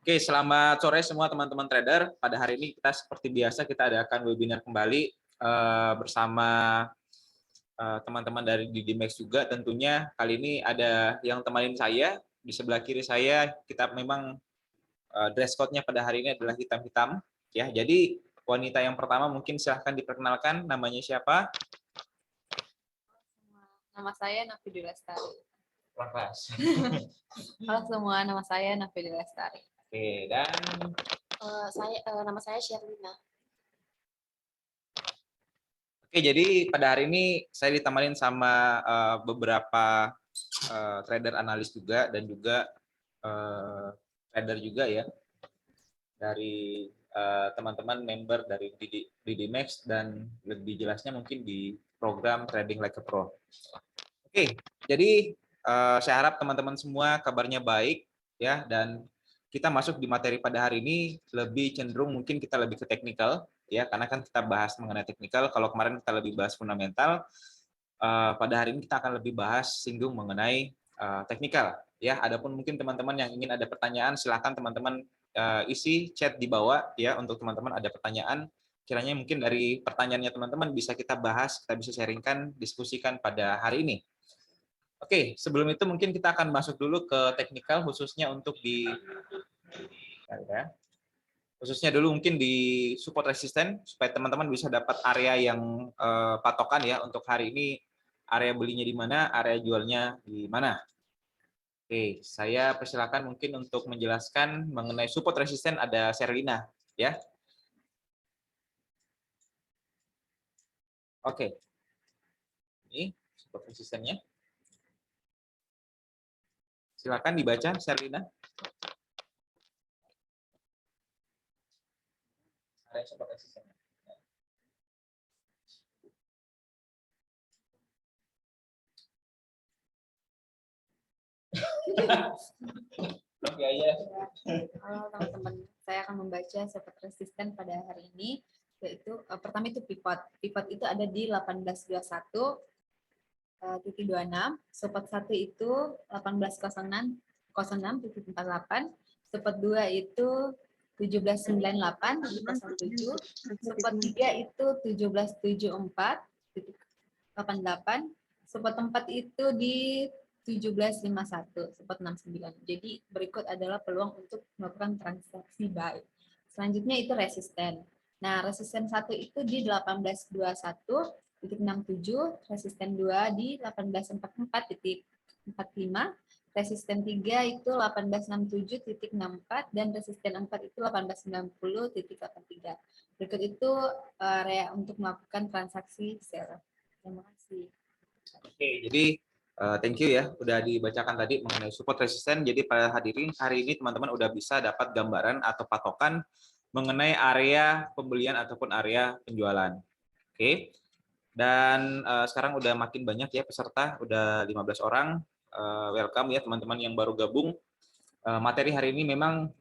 Oke, selamat sore semua teman-teman trader. Pada hari ini kita seperti biasa kita adakan webinar kembali bersama teman-teman dari DDMax juga. Tentunya kali ini ada yang temanin saya di sebelah kiri saya. Kita memang dress code-nya pada hari ini adalah hitam-hitam. Ya, jadi wanita yang pertama mungkin silahkan diperkenalkan namanya siapa? Nama saya Nafidi Lestari. Kelas. Halo semua, nama saya Nafidi Lestari. Oke, dan Nama saya Sherlina. oke, jadi pada hari ini saya ditemanin sama beberapa trader analis juga dan juga trader juga ya dari teman-teman member dari DDMax dan lebih jelasnya mungkin di program Trading Like a Pro. Oke, jadi saya harap teman-teman semua kabarnya baik ya, dan kita masuk di materi pada hari ini lebih cenderung mungkin kita lebih ke teknikal ya, karena kan kita bahas mengenai teknikal. Kalau kemarin kita lebih bahas fundamental, pada hari ini kita akan lebih bahas singgung mengenai teknikal ya. Adapun mungkin teman-teman yang ingin ada pertanyaan, silakan teman-teman isi chat di bawah ya, untuk teman-teman ada pertanyaan. Kiranya mungkin dari pertanyaannya teman-teman bisa kita bahas, kita bisa sharingkan, diskusikan pada hari ini. Oke, sebelum itu mungkin kita akan masuk dulu ke teknikal, khususnya untuk khususnya dulu mungkin di support resisten, supaya teman-teman bisa dapat area yang patokan ya untuk hari ini, area belinya di mana, area jualnya di mana. Oke, saya persilakan mungkin untuk menjelaskan mengenai support resisten ada Sherlina ya. Oke, ini support resistennya. Silakan dibaca Sherlina. Area support resistennya. Oke, ya. Halo teman-teman, saya akan membaca support resisten pada hari ini, yaitu pertama itu pivot. Pivot itu ada di 1821 titik 26, support 1 itu 1806.48, support 2 itu 1798.07, support 3 itu 1774.88, support 4 itu di 1751, support 69. Jadi berikut adalah peluang untuk melakukan transaksi buy. Selanjutnya itu resisten. Nah, resisten 1 itu di 1821.67, resisten 2 di 1844.45, resisten 3 itu 1867.64, dan resisten 4 itu 1890.83. Berikut itu area untuk melakukan transaksi sell. Terima kasih. Oke, jadi thank you ya, udah dibacakan tadi mengenai support resisten. Jadi pada hari ini teman-teman udah bisa dapat gambaran atau patokan mengenai area pembelian ataupun area penjualan. Oke, dan sekarang udah makin banyak ya peserta, udah 15 orang. Welcome ya teman-teman yang baru gabung. Materi hari ini memang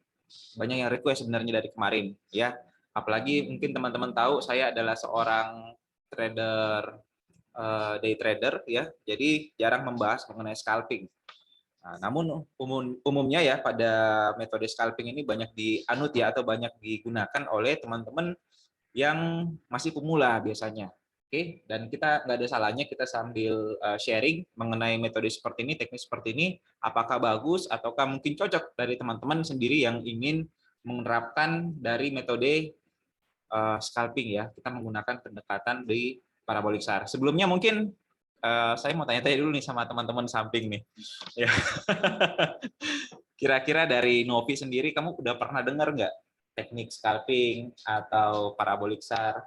banyak yang request sebenarnya dari kemarin ya. Apalagi mungkin teman-teman tahu saya adalah seorang trader day trader ya, jadi jarang membahas mengenai scalping. Nah, namun umumnya ya pada metode scalping ini banyak dianut ya, atau banyak digunakan oleh teman-teman yang masih pemula biasanya. Oke, dan kita nggak ada salahnya kita sambil sharing mengenai metode seperti ini, teknik seperti ini, apakah bagus ataukah mungkin cocok dari teman-teman sendiri yang ingin menerapkan dari metode scalping ya. Kita menggunakan pendekatan di parabolik SAR. Sebelumnya mungkin saya mau tanya-tanya dulu nih sama teman-teman samping nih. Ya. Kira-kira dari Novi sendiri, kamu udah pernah dengar nggak teknik scalping atau parabolik SAR?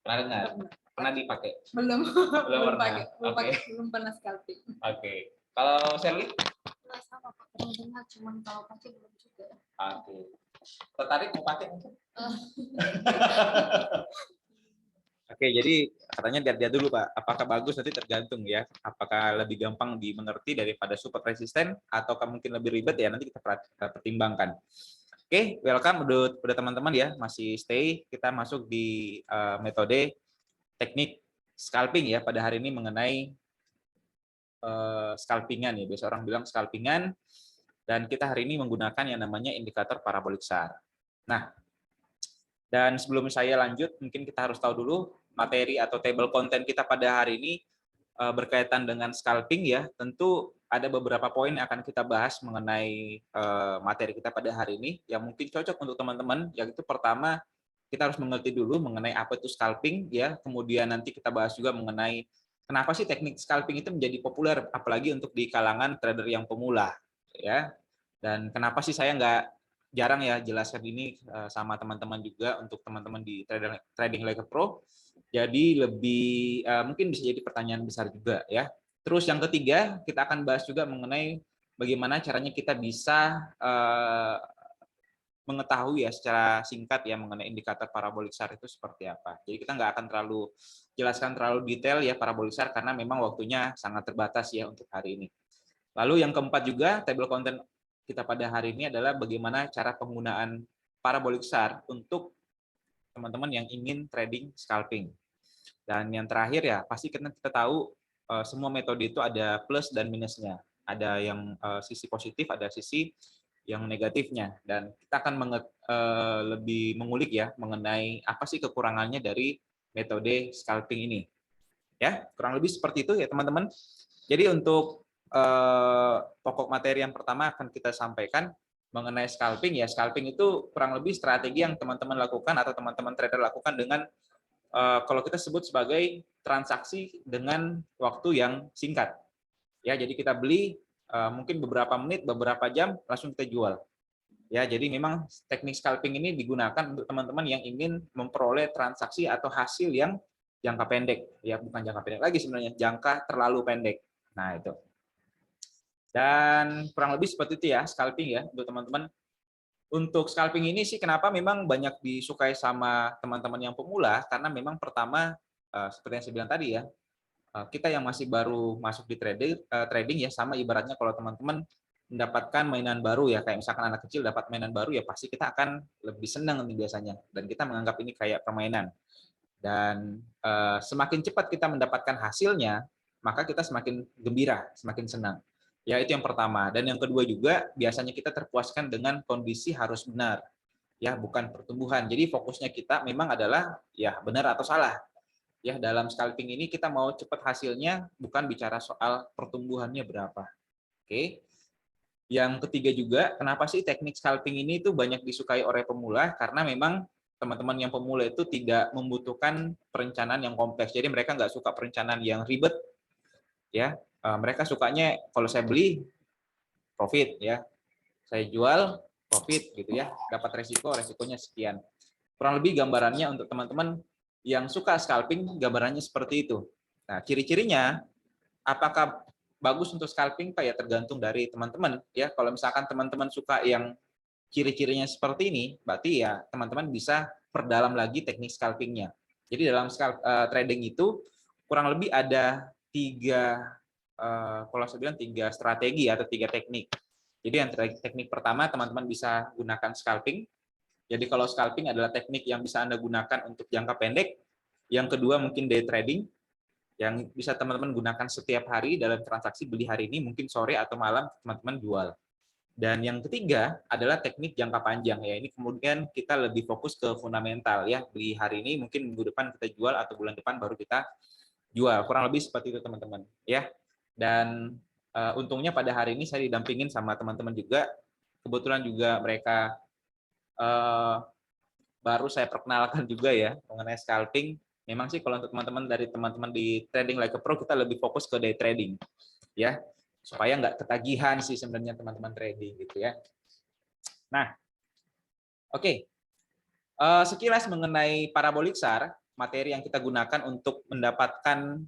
Pernah dengar? Pernah dipakai? Belum. Belum pernah. Belum pernah scalping. Oke. Kalau Sherly? Sama Pak, pernah dengar, cuman kalau pakai belum juga. Oke. Tertarik mau pakai mungkin? Oke, jadi katanya lihat dulu Pak, apakah bagus nanti tergantung ya, apakah lebih gampang dimengerti daripada support resisten, atau mungkin lebih ribet ya, nanti kita pertimbangkan. Oke, welcome udah teman-teman ya, masih stay, kita masuk di metode teknik scalping ya, pada hari ini mengenai scalpingan ya, biasa orang bilang scalpingan. Dan kita hari ini menggunakan yang namanya indikator parabolik SAR. Nah, dan sebelum saya lanjut, mungkin kita harus tahu dulu materi atau table konten kita pada hari ini berkaitan dengan scalping ya. Tentu ada beberapa poin yang akan kita bahas mengenai materi kita pada hari ini yang mungkin cocok untuk teman-teman. Yaitu pertama, kita harus mengerti dulu mengenai apa itu scalping ya. Kemudian nanti kita bahas juga mengenai kenapa sih teknik scalping itu menjadi populer, apalagi untuk di kalangan trader yang pemula ya. Dan kenapa sih saya jarang ya jelaskan ini sama teman-teman juga untuk teman-teman di Trading Like a Pro. Jadi lebih mungkin bisa jadi pertanyaan besar juga ya. Terus yang ketiga, kita akan bahas juga mengenai bagaimana caranya kita bisa mengetahui ya secara singkat ya mengenai indikator parabolik SAR itu seperti apa. Jadi kita nggak akan jelaskan terlalu detail ya parabolik SAR karena memang waktunya sangat terbatas ya untuk hari ini. Lalu yang keempat juga, table content kita pada hari ini adalah bagaimana cara penggunaan parabolik SAR untuk teman-teman yang ingin trading scalping. Dan yang terakhir ya, pasti kita tahu semua metode itu ada plus dan minusnya. Ada yang sisi positif, ada sisi yang negatifnya. Dan kita akan lebih mengulik ya mengenai apa sih kekurangannya dari metode scalping ini. Ya, kurang lebih seperti itu ya teman-teman. Jadi untuk pokok materi yang pertama akan kita sampaikan mengenai scalping ya. Scalping itu kurang lebih strategi yang teman-teman lakukan atau teman-teman trader lakukan dengan kalau kita sebut sebagai transaksi dengan waktu yang singkat. Ya, jadi kita beli mungkin beberapa menit, beberapa jam langsung kita jual. Ya, jadi memang teknik scalping ini digunakan untuk teman-teman yang ingin memperoleh transaksi atau hasil yang jangka pendek. Ya, bukan jangka pendek lagi sebenarnya, jangka terlalu pendek. Nah, itu. Dan kurang lebih seperti itu ya scalping ya untuk teman-teman. Untuk scalping ini sih kenapa memang banyak disukai sama teman-teman yang pemula karena memang pertama seperti yang saya bilang tadi ya, kita yang masih baru masuk di trading ya sama ibaratnya kalau teman-teman mendapatkan mainan baru ya kayak misalkan anak kecil dapat mainan baru ya pasti kita akan lebih senang nih biasanya dan kita menganggap ini kayak permainan. Dan semakin cepat kita mendapatkan hasilnya, maka kita semakin gembira, semakin senang. Ya, itu yang pertama. Dan yang kedua juga, biasanya kita terpuaskan dengan kondisi harus benar. Ya, bukan pertumbuhan. Jadi fokusnya kita memang adalah ya benar atau salah. Ya, dalam scalping ini kita mau cepat hasilnya, bukan bicara soal pertumbuhannya berapa. Oke. Yang ketiga juga, kenapa sih teknik scalping ini tuh banyak disukai oleh pemula? Karena memang teman-teman yang pemula itu tidak membutuhkan perencanaan yang kompleks. Jadi mereka nggak suka perencanaan yang ribet, ya. Mereka sukanya kalau saya beli profit, ya. Saya jual profit, gitu ya. Dapat resikonya sekian. Kurang lebih gambarannya untuk teman-teman yang suka scalping, gambarannya seperti itu. Nah, ciri-cirinya, apakah bagus untuk scalping Pak ya tergantung dari teman-teman ya. Kalau misalkan teman-teman suka yang ciri-cirinya seperti ini, berarti ya teman-teman bisa perdalam lagi teknik scalpingnya. Jadi dalam trading itu kurang lebih ada kalau saya bilang tiga strategi atau tiga teknik. Jadi yang teknik pertama teman-teman bisa gunakan scalping. Jadi kalau scalping adalah teknik yang bisa Anda gunakan untuk jangka pendek. Yang kedua mungkin day trading yang bisa teman-teman gunakan setiap hari dalam transaksi beli hari ini, mungkin sore atau malam teman-teman jual. Dan yang ketiga adalah teknik jangka panjang ya. Ini kemudian kita lebih fokus ke fundamental ya. Beli hari ini mungkin minggu depan kita jual atau bulan depan baru kita jual. Kurang lebih seperti itu teman-teman ya. Dan untungnya pada hari ini saya didampingin sama teman-teman juga. Kebetulan juga mereka baru saya perkenalkan juga ya mengenai scalping. Memang sih kalau untuk teman-teman dari teman-teman di Trading Like a Pro kita lebih fokus ke day trading ya supaya nggak ketagihan sih sebenarnya teman-teman trading gitu ya. Nah, oke. Sekilas mengenai parabolik SAR, materi yang kita gunakan untuk mendapatkan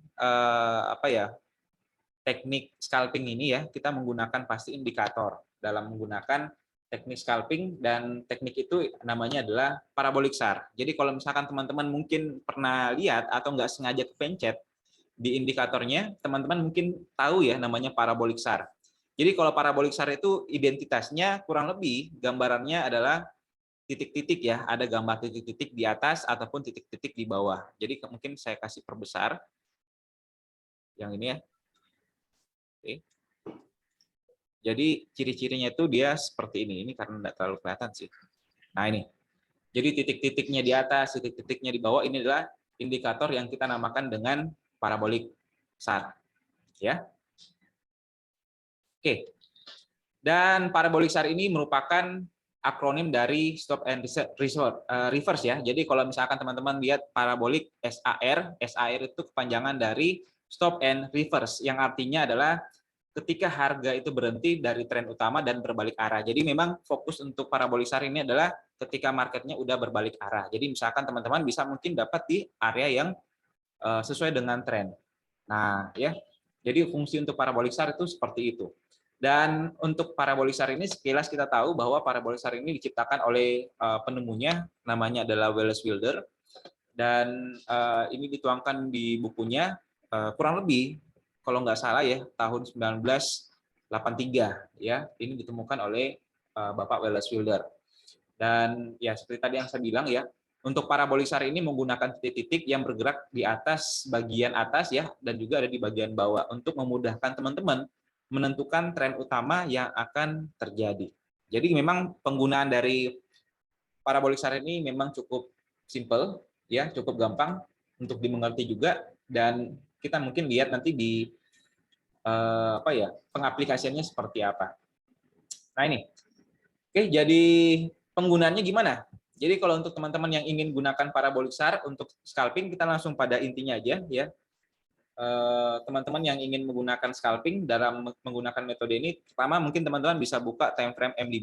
teknik scalping ini ya, kita menggunakan pasti indikator dalam menggunakan teknik scalping dan teknik itu namanya adalah parabolik SAR. Jadi kalau misalkan teman-teman mungkin pernah lihat atau nggak sengaja kepencet di indikatornya, teman-teman mungkin tahu ya namanya parabolik SAR. Jadi kalau parabolik SAR itu identitasnya kurang lebih gambarannya adalah titik-titik ya, ada gambar titik-titik di atas ataupun titik-titik di bawah. Jadi mungkin saya kasih perbesar yang ini ya. Oke. Jadi ciri-cirinya itu dia seperti ini. Ini karena tidak terlalu kelihatan sih. Nah ini. Jadi titik-titiknya di atas, titik-titiknya di bawah ini adalah indikator yang kita namakan dengan parabolik SAR. Ya. Oke. Dan parabolik SAR ini merupakan akronim dari stop and reverse ya. Jadi kalau misalkan teman-teman lihat parabolik SAR, SAR itu kepanjangan dari stop and reverse yang artinya adalah ketika harga itu berhenti dari tren utama dan berbalik arah. Jadi memang fokus untuk parabolik SAR ini adalah ketika marketnya udah berbalik arah. Jadi misalkan teman-teman bisa mungkin dapat di area yang sesuai dengan tren. Nah, ya. Jadi fungsi untuk parabolik SAR itu seperti itu. Dan untuk parabolik SAR ini sekilas kita tahu bahwa parabolik SAR ini diciptakan oleh penemunya, namanya adalah Wallace Wilder, dan ini dituangkan di bukunya kurang lebih kalau nggak salah ya tahun 1983 ya, ini ditemukan oleh Bapak Wallace Wilder. Dan ya seperti tadi yang saya bilang ya, untuk parabolik SAR ini menggunakan titik-titik yang bergerak di atas bagian atas ya, dan juga ada di bagian bawah untuk memudahkan teman-teman menentukan tren utama yang akan terjadi. Jadi memang penggunaan dari parabolik SAR ini memang cukup simple ya, cukup gampang untuk dimengerti juga, dan kita mungkin lihat nanti di pengaplikasiannya seperti apa. Nah ini. Oke, jadi penggunaannya gimana? Jadi kalau untuk teman-teman yang ingin gunakan parabolik SAR untuk scalping, kita langsung pada intinya aja ya. Teman-teman yang ingin menggunakan scalping dalam menggunakan metode ini, pertama mungkin teman-teman bisa buka time frame M5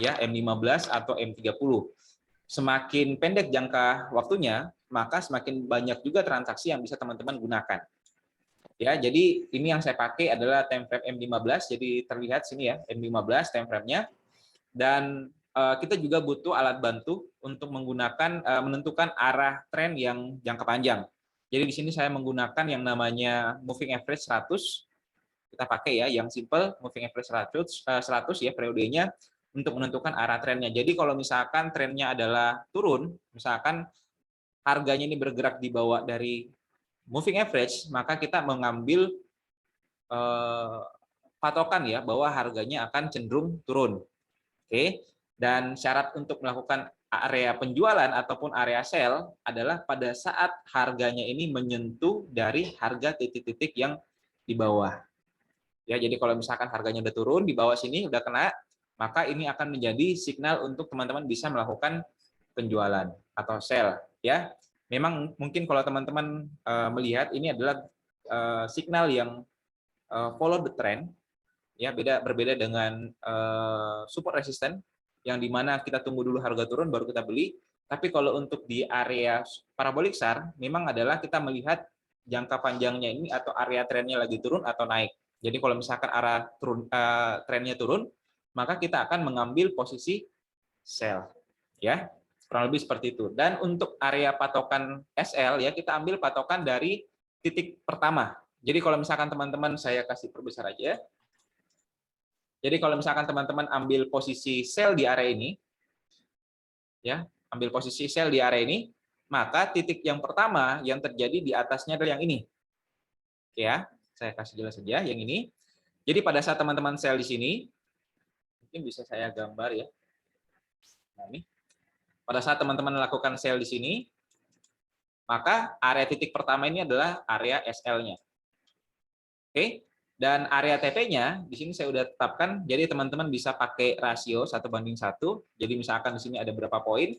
ya, M15 atau M30. Semakin pendek jangka waktunya, maka semakin banyak juga transaksi yang bisa teman-teman gunakan. Ya, jadi ini yang saya pakai adalah time frame M15, jadi terlihat sini ya, M15 time frame-nya. Dan kita juga butuh alat bantu untuk menggunakan menentukan arah tren yang jangka panjang. Jadi di sini saya menggunakan yang namanya moving average 100. Kita pakai ya yang simple, moving average 100 ya periodenya untuk menentukan arah trennya. Jadi kalau misalkan trennya adalah turun, misalkan harganya ini bergerak di bawah dari moving average, maka kita mengambil patokan ya bahwa harganya akan cenderung turun. Oke, dan syarat untuk melakukan area penjualan ataupun area sell adalah pada saat harganya ini menyentuh dari harga titik-titik yang di bawah. Ya, jadi kalau misalkan harganya udah turun di bawah sini udah kena, maka ini akan menjadi signal untuk teman-teman bisa melakukan penjualan atau sell. Ya, memang mungkin kalau teman-teman melihat ini adalah signal yang follow the trend. Ya, berbeda dengan support resisten yang dimana kita tunggu dulu harga turun baru kita beli. Tapi kalau untuk di area parabolik SAR memang adalah kita melihat jangka panjangnya ini atau area trennya lagi turun atau naik. Jadi kalau misalkan arah trennya turun, maka kita akan mengambil posisi sell. Ya, kurang lebih seperti itu. Dan untuk area patokan SL ya kita ambil patokan dari titik pertama. Jadi kalau misalkan teman-teman, saya kasih perbesar aja. Jadi kalau misalkan teman-teman ambil posisi sell di area ini, ya, ambil posisi sell di area ini, maka titik yang pertama yang terjadi di atasnya adalah yang ini. Oke ya, saya kasih jelas saja yang ini. Jadi pada saat teman-teman sell di sini, mungkin bisa saya gambar ya. Nah, ini. Pada saat teman-teman melakukan sell di sini, maka area titik pertama ini adalah area SL-nya. Oke. Dan area TP-nya di sini saya sudah tetapkan, jadi teman-teman bisa pakai rasio 1:1. Jadi misalkan di sini ada berapa poin,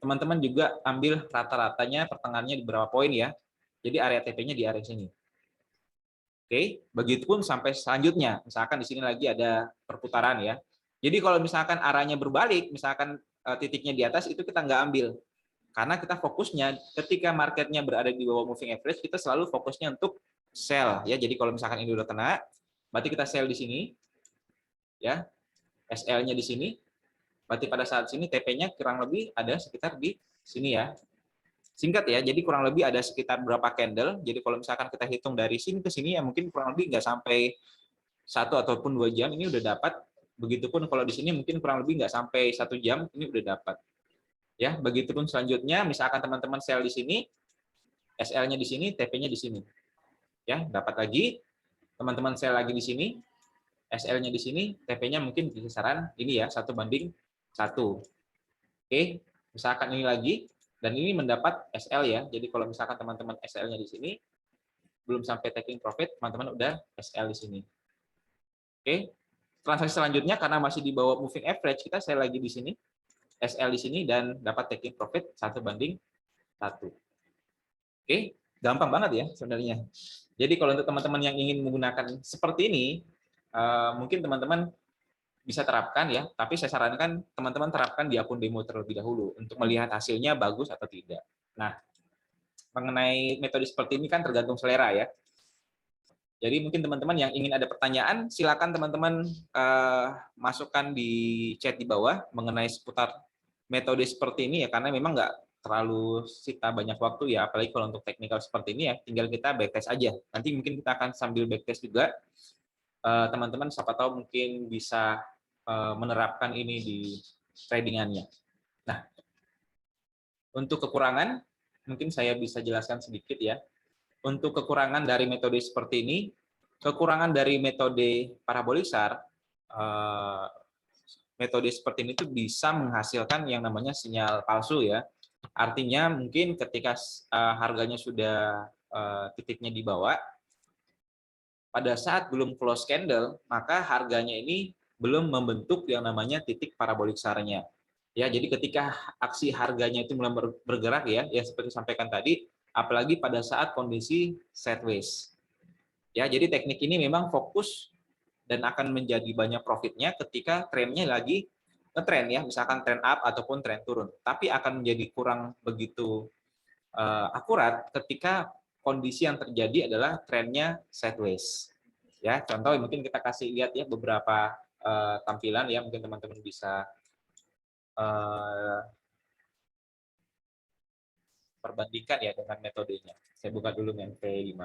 teman-teman juga ambil rata-ratanya pertengahannya di berapa poin ya. Jadi area TP-nya di area sini. Oke, begitupun sampai selanjutnya. Misalkan di sini lagi ada perputaran ya. Jadi kalau misalkan arahnya berbalik, misalkan titiknya di atas itu kita nggak ambil. Karena kita fokusnya ketika marketnya berada di bawah moving average, kita selalu fokusnya untuk sell ya. Jadi kalau misalkan ini udah kena, berarti kita sell di sini ya. SL-nya di sini. Berarti pada saat sini TP-nya kurang lebih ada sekitar di sini ya. Singkat ya, jadi kurang lebih ada sekitar berapa candle. Jadi kalau misalkan kita hitung dari sini ke sini ya mungkin kurang lebih nggak sampai 1 ataupun 2 jam ini udah dapat. Begitupun kalau di sini mungkin kurang lebih nggak sampai 1 jam ini udah dapat. Ya, begitupun selanjutnya misalkan teman-teman sell di sini, SL-nya di sini, TP-nya di sini. Ya, dapat lagi. Teman-teman sell lagi di sini. SL-nya di sini, TP-nya mungkin di kisaran ini ya, 1:1. Oke, misalkan ini lagi, dan ini mendapat SL ya. Jadi kalau misalkan teman-teman SL-nya di sini, belum sampai taking profit, teman-teman udah SL di sini. Oke, transaksi selanjutnya karena masih di bawah moving average, kita saya lagi di sini, SL di sini, dan dapat taking profit 1:1. Oke, gampang banget ya sebenarnya. Jadi kalau untuk teman-teman yang ingin menggunakan seperti ini, mungkin teman-teman bisa terapkan ya, tapi saya sarankan teman-teman terapkan di akun demo terlebih dahulu untuk melihat hasilnya bagus atau tidak. Nah, mengenai metode seperti ini kan tergantung selera ya. Jadi mungkin teman-teman yang ingin ada pertanyaan, silakan teman-teman masukkan di chat di bawah mengenai seputar metode seperti ini ya, karena memang nggak terlalu sita banyak waktu ya, apalagi kalau untuk teknikal seperti ini ya, tinggal kita backtest aja. Nanti mungkin kita akan sambil backtest juga, teman-teman siapa tahu mungkin bisa menerapkan ini di tradingannya. Nah, untuk kekurangan, mungkin saya bisa jelaskan sedikit ya. Untuk kekurangan dari metode seperti ini, kekurangan dari metode parabolik SAR, metode seperti ini tuh bisa menghasilkan yang namanya sinyal palsu ya. Artinya mungkin ketika harganya sudah titiknya di bawah, pada saat belum close candle, maka harganya ini belum membentuk yang namanya titik parabolik SAR-nya. Ya, jadi ketika aksi harganya itu mulai bergerak ya, yang seperti sampaikan tadi, apalagi pada saat kondisi sideways. Ya, jadi teknik ini memang fokus dan akan menjadi banyak profitnya ketika trennya lagi ngetrend ya, misalkan tren up ataupun tren turun. Tapi akan menjadi kurang begitu akurat ketika kondisi yang terjadi adalah trennya sideways. Ya, contoh mungkin kita kasih lihat ya beberapa tampilan ya, mungkin teman-teman bisa perbandingkan ya dengan metodenya. Saya buka dulu MP5.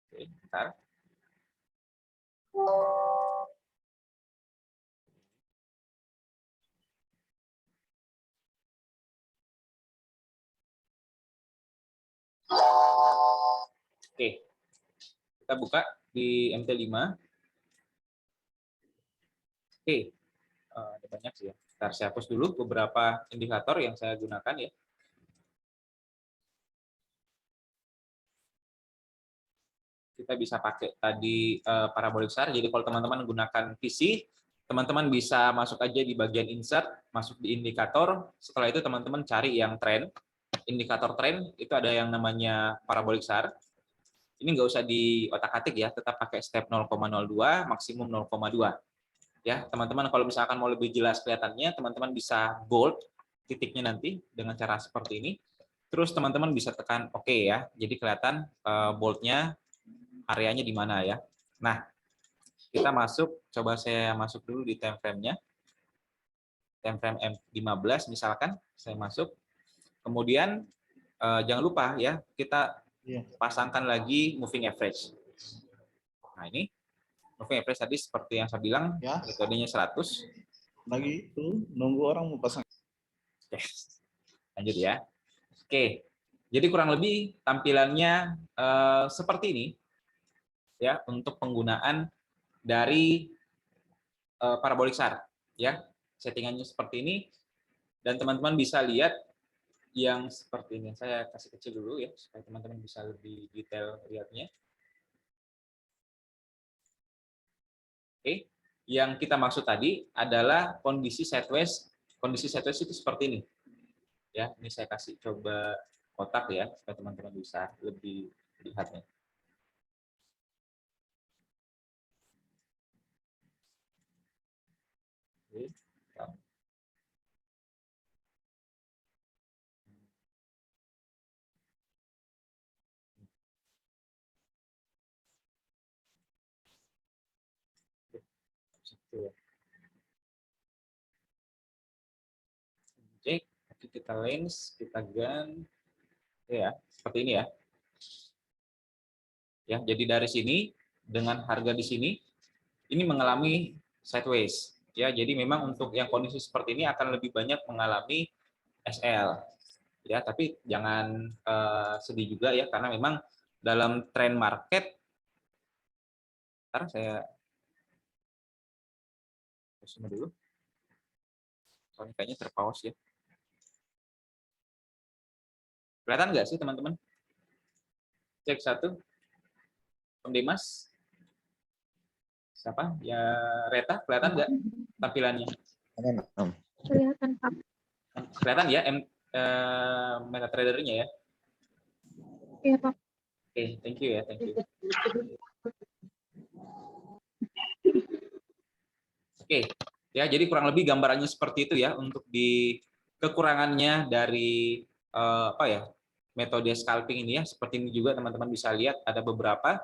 Oke, bentar. Oke, kita buka di MT5. Oke, ada banyak sih ya. Ntar saya hapus dulu beberapa indikator yang saya gunakan ya. Kita bisa pakai tadi parabolik SAR. Jadi kalau teman-teman menggunakan PC, teman-teman bisa masuk aja di bagian insert, masuk di indikator. Setelah itu teman-teman cari yang tren. Indikator tren itu ada yang namanya parabolik SAR. Ini nggak usah di otak-atik ya, tetap pakai step 0,02, maksimum 0,2. Ya, teman-teman kalau misalkan mau lebih jelas kelihatannya, teman-teman bisa bold titiknya nanti dengan cara seperti ini. Terus teman-teman bisa tekan OK ya. Jadi kelihatan boldnya areanya di mana ya. Nah, kita masuk, coba saya masuk dulu di time frame-nya. Time frame M15 misalkan, saya masuk. Kemudian jangan lupa ya, kita pasangkan lagi moving average. Nah, ini moving average tadi seperti yang saya bilang, ya, metodenya 100. Lagi itu nunggu orang mau pasang. Oke, lanjut ya. Oke, jadi kurang lebih tampilannya seperti ini ya untuk penggunaan dari parabolik SAR ya. Settingannya seperti ini dan teman-teman bisa lihat yang seperti ini. Saya kasih kecil dulu ya supaya teman-teman bisa lebih detail lihatnya. Oke, yang kita maksud tadi adalah kondisi sideways. Kondisi sideways itu seperti ini. Ya, ini saya kasih coba kotak ya supaya teman-teman bisa lebih lihatnya. Oke. Oke, kita lens, kita gun, ya seperti ini ya. Ya, jadi dari sini dengan harga di sini ini mengalami sideways. Ya, jadi memang untuk yang kondisi seperti ini akan lebih banyak mengalami SL. Ya, tapi jangan sedih juga ya karena memang dalam trend market Sekarang saya resume dulu. Soalnya kayaknya terpause ya. Kelihatan nggak sih teman-teman? Cek satu. Om Dimas. Siapa? Ya Reta, kelihatan nggak tampilannya? Kelihatan, Pak. Kelihatan ya MetaTrader-nya ya? Iya, Pak. Oke, thank you ya, thank you. Oke, ya jadi kurang lebih gambarannya seperti itu ya untuk di kekurangannya dari apa ya metode scalping ini ya. Seperti ini juga teman-teman bisa lihat ada beberapa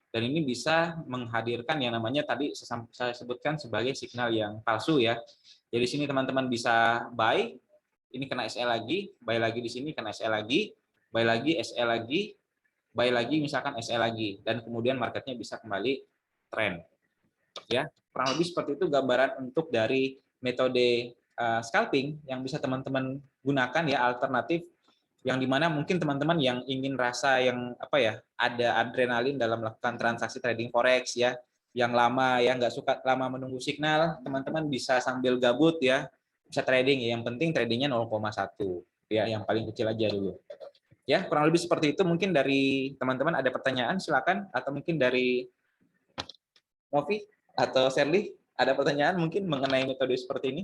dan ini bisa menghadirkan yang namanya tadi saya sebutkan sebagai signal yang palsu ya. Jadi sini teman-teman bisa buy, ini kena SL lagi, buy lagi di sini kena SL lagi, buy lagi SL lagi, buy lagi misalkan SL lagi dan kemudian marketnya bisa kembali trend. Ya, kurang lebih seperti itu gambaran untuk dari metode scalping yang bisa teman-teman gunakan ya, alternatif yang dimana mungkin teman-teman yang ingin rasa yang apa ya, ada adrenalin dalam melakukan transaksi trading forex ya, yang lama ya, nggak suka lama menunggu signal, teman-teman bisa sambil gabut ya, bisa trading ya, yang penting tradingnya 0,1 ya, yang paling kecil aja dulu. Ya, kurang lebih seperti itu. Mungkin dari teman-teman ada pertanyaan silakan, atau mungkin dari Novi atau Sherly ada pertanyaan mungkin mengenai metode seperti ini?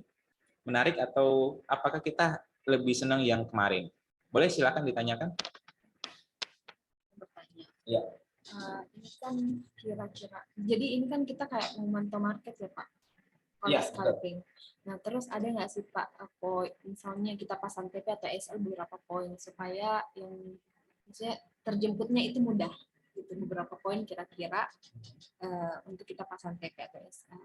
Menarik atau apakah kita lebih senang yang kemarin? Boleh silakan ditanyakan. Bertanya. Ya. Ini kan kira-kira, jadi ini kan kita kayak memantau market ya Pak, kalau Ya, scalping. Nah terus ada nggak sih Pak, misalnya kita pasang TP atau SL beberapa poin supaya yang maksudnya terjemputnya itu mudah, gitu beberapa poin kira-kira untuk kita pasang TP atau SL.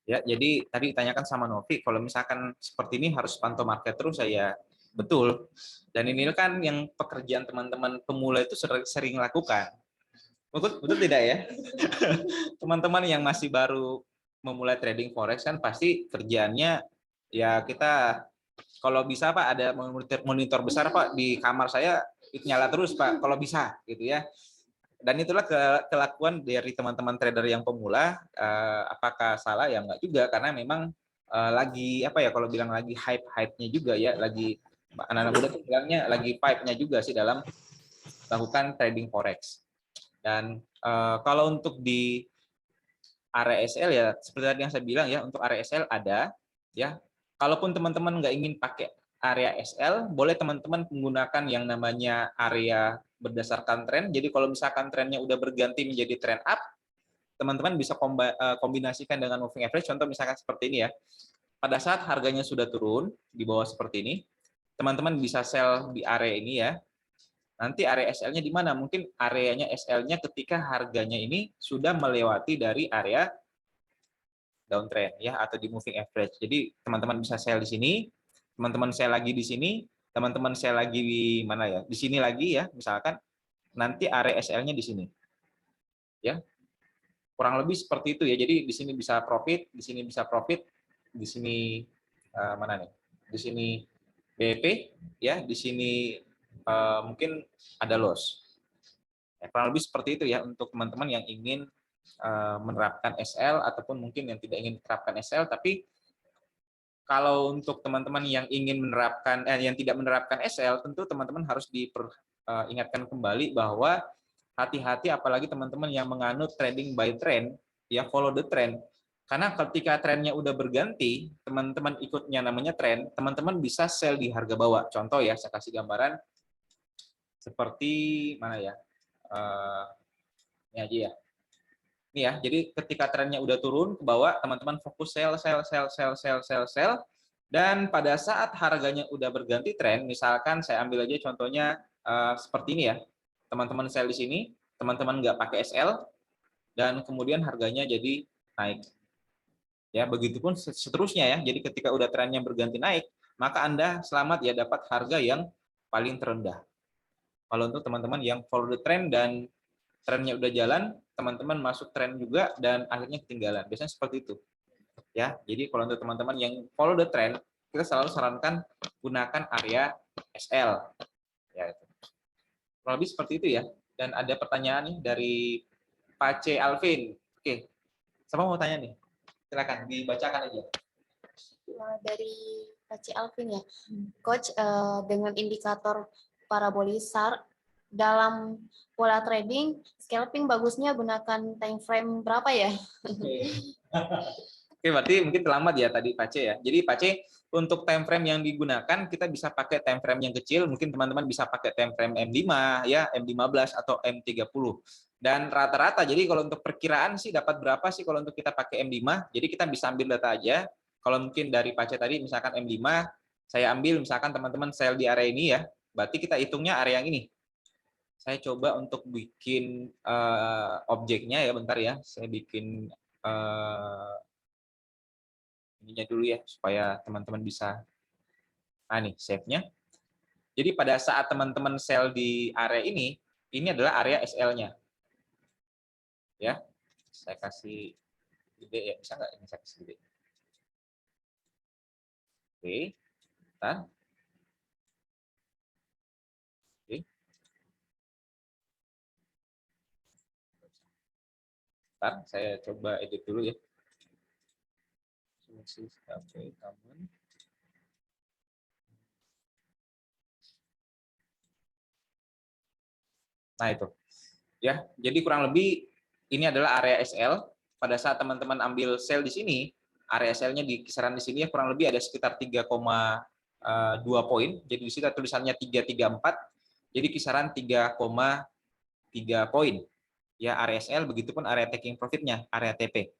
Ya, jadi tadi ditanyakan sama Novi, kalau misalkan seperti ini harus pantau market terus, saya betul. Dan ini kan yang pekerjaan teman-teman pemula itu sering lakukan. Betul tidak ya? Teman-teman yang masih baru memulai trading forex kan pasti kerjaannya ya kita kalau bisa Pak ada monitor besar Pak di kamar saya itu nyala terus Pak kalau bisa gitu ya. Dan itulah kelakuan dari teman-teman trader yang pemula. Apakah salah ya enggak juga, karena memang lagi apa ya, kalau bilang lagi hype-nya juga ya, lagi anak-anak muda tuh bilangnya lagi pipe-nya juga sih dalam melakukan trading forex. Dan kalau untuk di area SL ya seperti tadi yang saya bilang ya, untuk area SL ada ya. Kalaupun teman-teman nggak ingin pakai area SL, boleh teman-teman menggunakan yang namanya area berdasarkan tren. Jadi kalau misalkan trennya udah berganti menjadi trend up, teman-teman bisa kombinasikan dengan moving average. Contoh misalkan seperti ini ya. Pada saat harganya sudah turun di bawah seperti ini, teman-teman bisa sell di area ini ya. Nanti area SL-nya di mana? Mungkin areanya SL-nya ketika harganya ini sudah melewati dari area downtrend ya, atau di moving average. Jadi teman-teman bisa sell di sini, teman-teman sell lagi di sini, teman-teman sell lagi di mana ya? Di sini lagi ya, misalkan nanti area SL-nya di sini. Ya. Kurang lebih seperti itu ya. Jadi di sini bisa profit, di sini bisa profit, di sini mana nih? Di sini BP ya, di sini mungkin ada loss. Ya, kurang lebih seperti itu ya untuk teman-teman yang ingin menerapkan SL ataupun mungkin yang tidak ingin menerapkan SL. Tapi kalau untuk teman-teman yang ingin menerapkan yang tidak menerapkan SL, tentu teman-teman harus diingatkan kembali bahwa hati-hati, apalagi teman-teman yang menganut trading by trend ya, follow the trend. Karena ketika trennya udah berganti, teman-teman ikutnya namanya tren, teman-teman bisa sell di harga bawah. Contoh ya, saya kasih gambaran seperti mana ya, ini aja ya. Ini ya, jadi ketika trennya udah turun ke bawah, teman-teman fokus sell, dan pada saat harganya udah berganti tren, misalkan saya ambil aja contohnya seperti ini ya, teman-teman sell di sini, teman-teman nggak pakai SL, dan kemudian harganya jadi naik. Ya, begitupun seterusnya ya. Jadi ketika udah trennya berganti naik, maka Anda selamat ya dapat harga yang paling terendah. Kalau untuk teman-teman yang follow the trend dan trennya udah jalan, teman-teman masuk tren juga dan akhirnya ketinggalan. Biasanya seperti itu. Ya, jadi kalau untuk teman-teman yang follow the trend, kita selalu sarankan gunakan area SL. Ya, itu. Kurang lebih seperti itu ya. Dan ada pertanyaan nih dari Pace Alvin. Oke. Siapa mau tanya nih? Silakan dibacakan aja. Dari Pace Alvin ya, Coach, dengan indikator parabolis SAR dalam pola trading, scalping bagusnya gunakan time frame berapa ya? Oke, berarti mungkin terlambat ya tadi Pace ya. Jadi Pace untuk time frame yang digunakan kita bisa pakai time frame yang kecil, mungkin teman-teman bisa pakai time frame M5 ya, M15 atau M30. Dan rata-rata jadi kalau untuk perkiraan sih dapat berapa sih kalau untuk kita pakai M5? Jadi kita bisa ambil data aja. Kalau mungkin dari Pace tadi misalkan M5, saya ambil misalkan teman-teman sell di area ini ya. Berarti kita hitungnya area yang ini. Saya coba untuk bikin objeknya ya, bentar ya. Saya bikin ininya dulu ya supaya teman-teman bisa. Nah nih save-nya. Jadi pada saat teman-teman sell di area ini adalah area SL-nya. Ya, saya kasih gede ya, bisa nggak ini saya kasih gede? Oke, bentar. Oke. Bentar, saya coba edit dulu ya. Nah itu, ya. Jadi kurang lebih ini adalah area SL. Pada saat teman-teman ambil sell di sini, area SL-nya di kisaran di sini ya kurang lebih ada sekitar 3,2 poin. Jadi di sini tulisannya 334. Jadi kisaran 3,3 poin. Ya area SL, begitupun area taking profit-nya, area TP.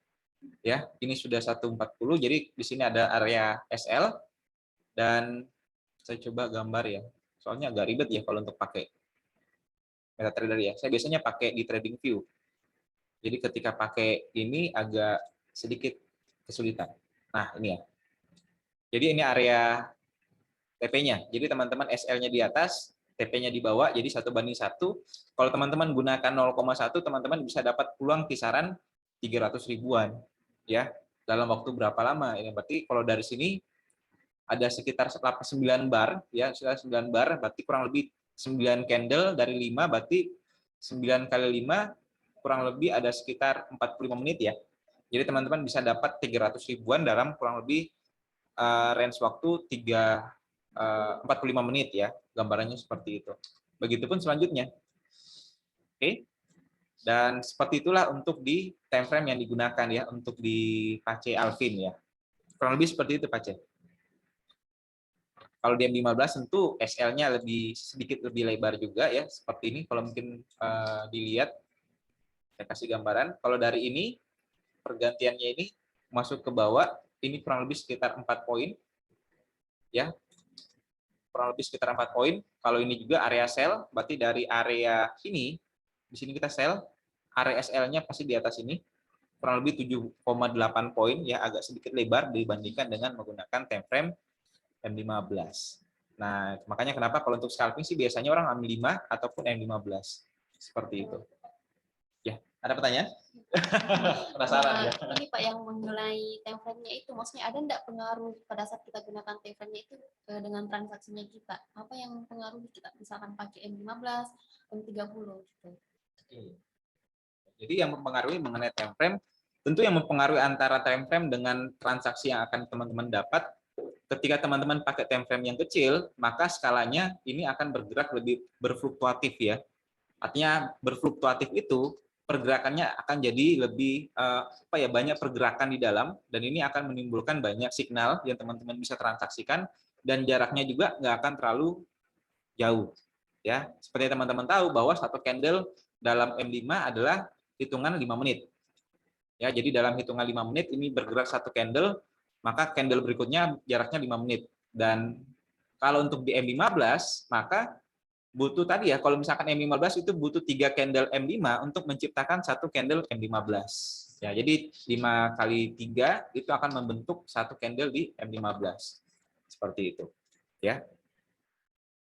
Ya, ini sudah 140. Jadi di sini ada area SL dan saya coba gambar ya. Soalnya agak ribet ya kalau untuk pakai MetaTrader ya. Saya biasanya pakai di TradingView. Jadi ketika pakai ini agak sedikit kesulitan. Nah, ini ya. Jadi ini area TP-nya. Jadi teman-teman SL-nya di atas, TP-nya di bawah, jadi 1:1. Kalau teman-teman gunakan 0,1, teman-teman bisa dapat peluang kisaran 300 ribuan. Ya, dalam waktu berapa lama? Ini berarti kalau dari sini ada sekitar 9 bar, ya, sudah 9 bar, berarti kurang lebih 9 candle dari 5, berarti 9 kali 5 kurang lebih ada sekitar 45 menit ya. Jadi teman-teman bisa dapat 300 ribuan dalam kurang lebih range waktu 45 menit ya. Gambarannya seperti itu. Begitupun selanjutnya. Oke. Dan seperti itulah untuk di time frame yang digunakan ya untuk di Pace Alvin ya. Kurang lebih seperti itu Pace. Kalau di M15 tentu SL-nya sedikit lebih lebar juga ya, seperti ini. Kalau mungkin dilihat, saya kasih gambaran. Kalau dari ini, pergantiannya ini masuk ke bawah, ini kurang lebih sekitar 4 poin. Ya, kurang lebih sekitar 4 poin. Kalau ini juga area sell, berarti dari area ini, di sini kita sell, area SL-nya pasti di atas ini, kurang lebih 7,8 poin, ya agak sedikit lebar dibandingkan dengan menggunakan time frame M15. Nah, makanya kenapa kalau untuk scalping sih biasanya orang ambil 5 ataupun M15. Seperti itu. Ya, ada pertanyaan? Penasaran ya? Ini Pak, yang mengenai time frame-nya itu, maksudnya ada enggak pengaruh pada saat kita gunakan time frame-nya itu dengan transaksinya kita? Apa yang pengaruh kita misalkan pakai M15, M30 gitu? Jadi yang mempengaruhi mengenai time frame, tentu yang mempengaruhi antara time frame dengan transaksi yang akan teman-teman dapat. Ketika teman-teman pakai time frame yang kecil, maka skalanya ini akan bergerak lebih berfluktuatif ya. Artinya berfluktuatif itu pergerakannya akan jadi lebih banyak pergerakan di dalam, dan ini akan menimbulkan banyak signal yang teman-teman bisa transaksikan, dan jaraknya juga nggak akan terlalu jauh. Ya, seperti teman-teman tahu bahwa satu candle dalam M5 adalah hitungan 5 menit. Ya, jadi dalam hitungan 5 menit ini bergerak satu candle, maka candle berikutnya jaraknya 5 menit. Dan kalau untuk di M15, maka butuh tadi ya, kalau misalkan M15 itu butuh 3 candle M5 untuk menciptakan satu candle M15. Ya, jadi 5 kali 3 itu akan membentuk satu candle di M15. Seperti itu. Ya.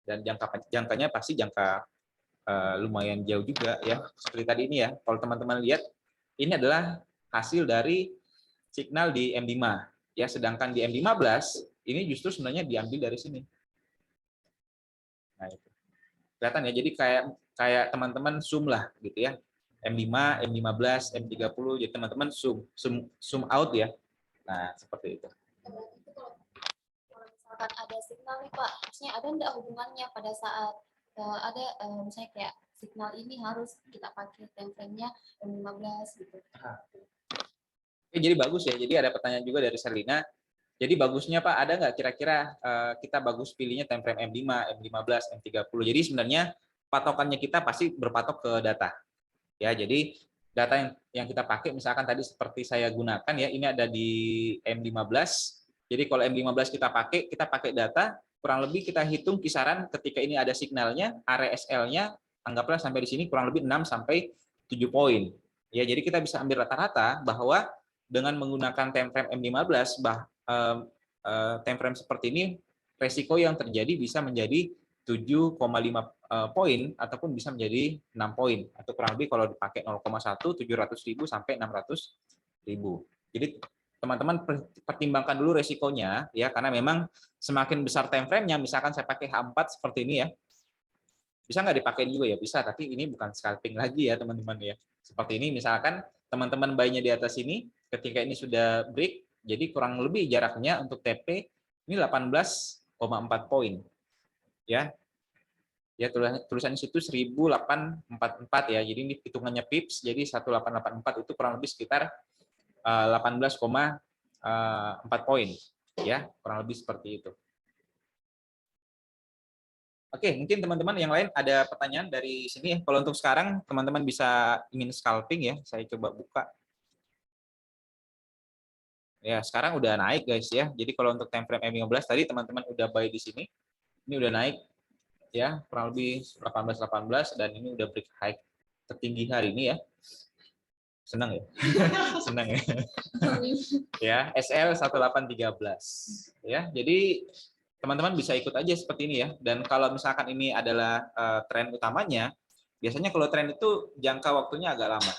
Dan jangkanya pasti jangka lumayan jauh juga ya. Seperti tadi ini ya, kalau teman-teman lihat, ini adalah hasil dari signal di M5. Ya, sedangkan di M15 ini justru sebenarnya diambil dari sini. Nah, itu. Kelihatan ya, jadi kayak teman-teman zoom lah gitu ya. M5, M15, M30. Jadi teman-teman zoom out ya. Nah, seperti itu. Kalau misalkan ada signal nih Pak, maksudnya ada nggak hubungannya pada saat ada misalnya kayak signal ini harus kita pakai time frame-nya M15 gitu. Oke, jadi bagus ya. Jadi ada pertanyaan juga dari Serlina. Jadi bagusnya Pak, ada nggak kira-kira kita bagus pilihnya time frame M5, M15, M30. Jadi sebenarnya patokannya kita pasti berpatok ke data. Ya, jadi data yang kita pakai misalkan tadi seperti saya gunakan ya, ini ada di M15. Jadi kalau M15 kita pakai data kurang lebih kita hitung kisaran ketika ini ada signalnya, area SL-nya anggaplah sampai di sini kurang lebih 6 sampai 7 poin. Ya, jadi kita bisa ambil rata-rata bahwa dengan menggunakan time frame M15 time frame seperti ini resiko yang terjadi bisa menjadi 7,5 poin ataupun bisa menjadi 6 poin atau kurang lebih kalau dipakai 0,1 700.000 sampai 600.000. Jadi teman-teman pertimbangkan dulu resikonya ya, karena memang semakin besar time frame-nya, misalkan saya pakai H4 seperti ini ya. Bisa nggak dipakai juga ya? Bisa, tapi ini bukan scalping lagi ya teman-teman ya. Seperti ini misalkan teman-teman buy-nya di atas ini, ketika ini sudah break, jadi kurang lebih jaraknya untuk TP ini 18,4 poin. Ya, ya tulisannya situ 1844 ya. Jadi ini hitungannya pips, jadi 1884 itu kurang lebih sekitar 18,4 poin ya, kurang lebih seperti itu. Oke, mungkin teman-teman yang lain ada pertanyaan dari sini ya. Kalau untuk sekarang teman-teman bisa ingin scalping ya, saya coba buka. Ya, sekarang udah naik guys ya. Jadi kalau untuk time frame M15 tadi teman-teman udah buy di sini. Ini udah naik ya, kurang lebih 18 dan ini udah break high tertinggi hari ini ya. Senang ya? Senang ya. Ya, SL 1813. Ya, jadi teman-teman bisa ikut aja seperti ini ya. Dan kalau misalkan ini adalah tren utamanya, biasanya kalau tren itu jangka waktunya agak lama.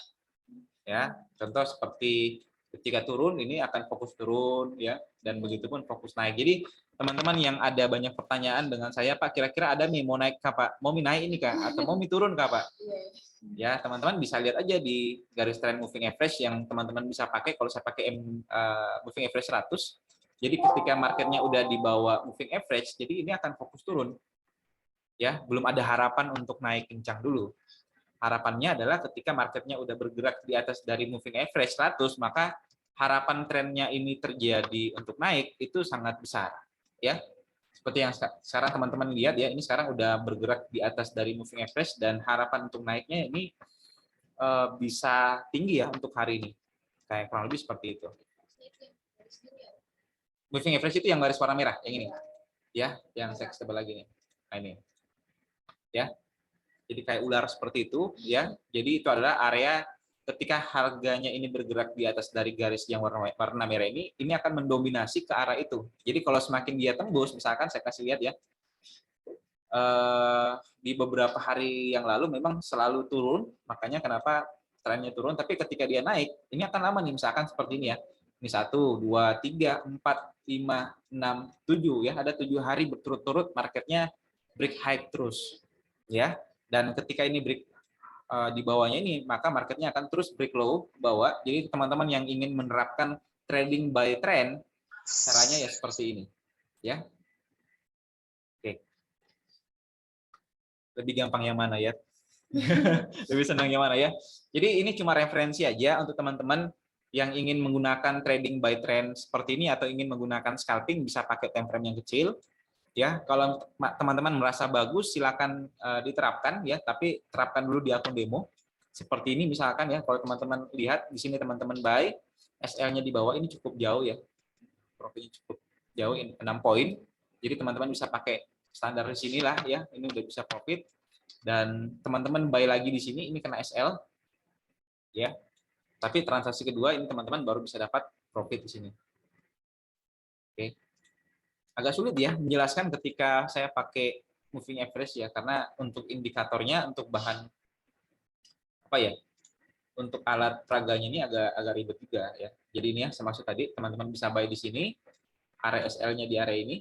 Ya, contoh seperti ketika turun ini akan fokus turun ya, dan begitu pun fokus naik. Jadi teman-teman yang ada banyak pertanyaan dengan saya, Pak, kira-kira ada nih mau naik Kak, Pak? Mau naik ini Kak atau mau turun Kak, Pak? Ya, teman-teman bisa lihat aja di garis trend moving average yang teman-teman bisa pakai. Kalau saya pakai moving average 100, jadi ketika marketnya udah di bawah moving average, jadi ini akan fokus turun. Ya, belum ada harapan untuk naik kencang dulu. Harapannya adalah ketika marketnya udah bergerak di atas dari moving average 100, maka harapan trennya ini terjadi untuk naik itu sangat besar. Ya, seperti yang sekarang teman-teman lihat ya, ini sekarang udah bergerak di atas dari moving average dan harapan untuk naiknya ini bisa tinggi ya untuk hari ini. Kayak kurang lebih seperti itu. Moving average itu yang garis warna merah, yang ini. Ya, yang saya tebal lagi nih. Nah, ini. Ya. Jadi kayak ular seperti itu ya. Jadi itu adalah area ketika harganya ini bergerak di atas dari garis yang warna merah ini akan mendominasi ke arah itu. Jadi kalau semakin dia tembus, misalkan saya kasih lihat ya, di beberapa hari yang lalu memang selalu turun, makanya kenapa trennya turun. Tapi ketika dia naik, ini akan lama nih, misalkan seperti ini ya. Ini 1, 2, 3, 4, 5, 6, 7 ya. Ada 7 hari berturut-turut marketnya break high terus ya. Dan ketika ini break di bawahnya ini, maka marketnya akan terus break low ke bawah. Jadi teman-teman yang ingin menerapkan trading by trend, caranya ya seperti ini. Ya. Oke. Lebih gampang yang mana ya? Lebih senang yang mana ya? Jadi ini cuma referensi aja untuk teman-teman yang ingin menggunakan trading by trend seperti ini atau ingin menggunakan scalping, bisa pakai time frame yang kecil. Ya, kalau teman-teman merasa bagus silakan diterapkan ya, tapi terapkan dulu di akun demo. Seperti ini misalkan ya, kalau teman-teman lihat di sini teman-teman buy, SL-nya di bawah ini cukup jauh ya. Profilnya cukup jauh, 6 poin. Jadi teman-teman bisa pakai standar di sinilah ya, ini udah bisa profit. Dan teman-teman buy lagi di sini, ini kena SL ya. Tapi transaksi kedua ini teman-teman baru bisa dapat profit di sini. Oke. Agak sulit ya menjelaskan ketika saya pakai moving average ya, karena untuk indikatornya, untuk bahan apa ya, untuk alat peraganya ini agak ribet juga ya. Jadi ini ya, saya maksud tadi teman-teman bisa buy di sini, area SL-nya di area ini,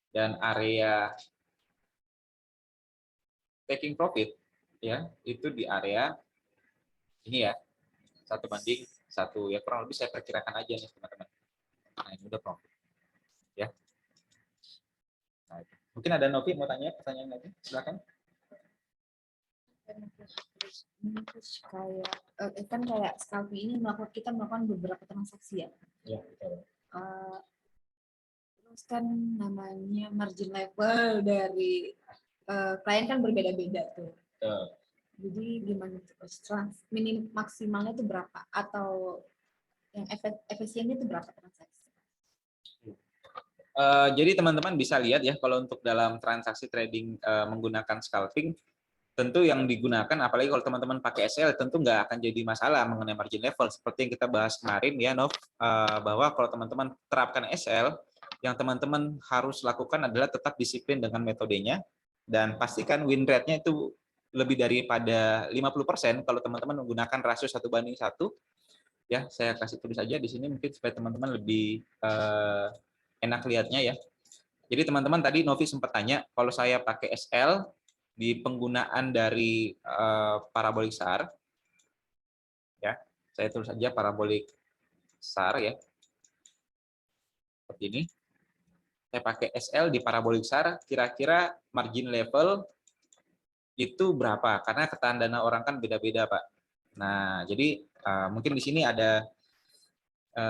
dan area taking profit ya itu di area Ini ya, 1:1 ya, kurang lebih saya perkirakan aja nih teman-teman. Nah, ini udah profit ya. Nah, mungkin ada Novi mau tanya pertanyaan lagi, silakan. Terus kan kayak scalping ini kita melakukan beberapa transaksi ya. Ya, betul. Terus kan namanya margin level dari klien kan berbeda-beda tuh. Betul. Jadi gimana tuh minim maksimalnya itu berapa atau yang efisiennya itu berapa transaksi? Jadi teman-teman bisa lihat ya, kalau untuk dalam transaksi trading menggunakan scalping, tentu yang digunakan, apalagi kalau teman-teman pakai SL, tentu nggak akan jadi masalah mengenai margin level. Seperti yang kita bahas kemarin ya, Nov, bahwa kalau teman-teman terapkan SL, yang teman-teman harus lakukan adalah tetap disiplin dengan metodenya, dan pastikan win rate-nya itu lebih daripada 50% kalau teman-teman menggunakan rasio 1:1. Ya, saya kasih tulis aja di sini mungkin supaya teman-teman lebih enak lihatnya ya. Jadi teman-teman tadi Novi sempat tanya, kalau saya pakai SL di penggunaan dari parabolik SAR, ya, saya tulis saja parabolik SAR ya, seperti ini. Saya pakai SL di parabolik SAR, kira-kira margin level itu berapa? Karena ketahan dana orang kan beda-beda, Pak. Nah, jadi mungkin di sini ada